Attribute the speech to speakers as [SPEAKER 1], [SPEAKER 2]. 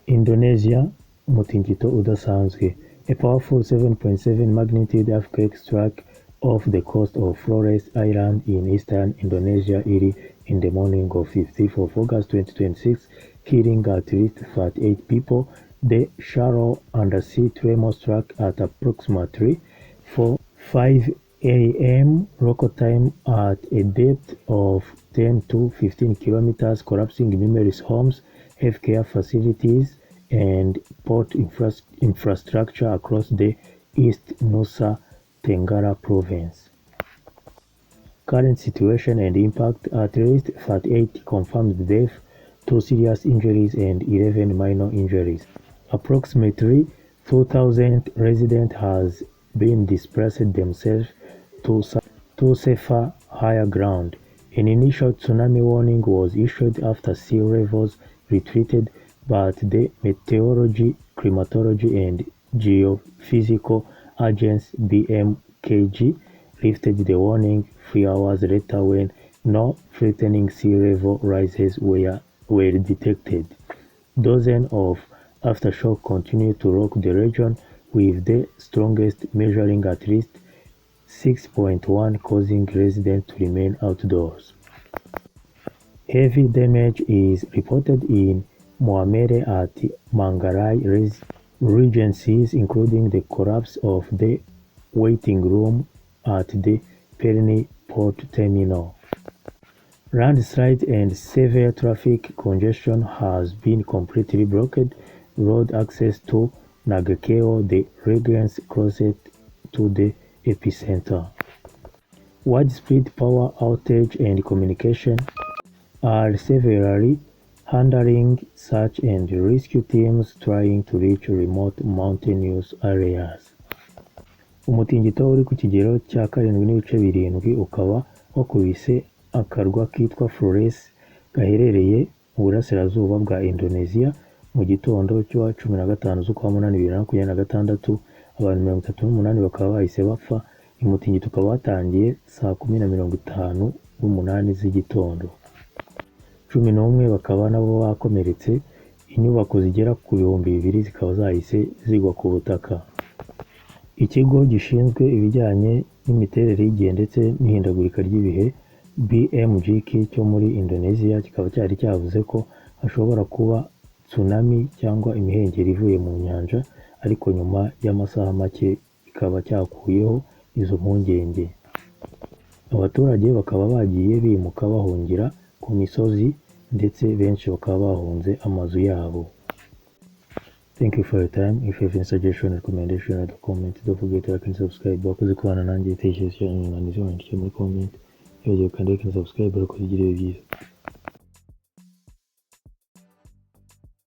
[SPEAKER 1] Indonesia, umutingito udasanzwe. A powerful 7.7 magnitude earthquake struck off the coast of Flores Island in eastern Indonesia early in the morning of 15th of August 2026, killing at least 38 people. The shallow undersea tremor struck at approximately 5 a.m. local time at a depth of 10 to 15 kilometers, collapsing numerous homes, healthcare facilities, and port infrastructure across the East Nusa Tenggara province. Current situation and impact: at least 38 confirmed deaths, 2 serious injuries, and 11 minor injuries. Approximately 2,000 residents has been displaced themselves to safer higher ground. An initial tsunami warning was issued after sea levels retreated, but the Meteorology, Climatology and Geophysical Agency (BMKG) lifted the warning 3 hours later when no threatening sea level rises were detected. Dozens of aftershocks continue to rock the region, with the strongest measuring at least 6.1, causing residents to remain outdoors. Heavy damage is reported in Muamere at Manggarai regencies, including the collapse of the waiting room at the Perni port terminal. Landslides and severe traffic congestion has been completely blocked. Road access to Nagakeo, the region's closest to the epicenter. Widespread power outage and communication are severely hindering search and rescue teams trying to reach remote mountainous areas. Umutingito uri ku kigero cya 7.7 ukaba wakubise akarwa kitwa Flores gaherereye mu burasirazuba bwa Indonesia mu gitondo cyo 15 z'ukwa munani 2026. Abantu 38 bakaba bahise bapfa. Umutingito ukaba watangiye saa 10:58 z'igitondo. 11 bakaba nabo bakomeretse. Inyubako zigera ku 2,000 zikaba zahise zigwa ku butaka. Ikigo gishinzwe ibijyanye n'imiterere y'igihe ndetse n'ihindagurika ry'ibihe BMGK cyo muri Indonesia kikaba cyari cyavuze ko hashobora kuba tsunami cyangwa imihengeri ivuye mu nyanja, ariko nyuma y'amasaha make kikaba cyakuyeho izo mpungenge. Abaturage bakaba bagiye bimuka bahungira ku misozi ndetse benshi bakaba bahunze amazu yabo. Thank you for your time. If you have any suggestion, recommendation, or comment, don't forget to like and subscribe. Wakoze kubana nanjye, igitekerezo cyanyu mwanditse muri comment. Iyo kandi like and subscribe, barakugira byiza.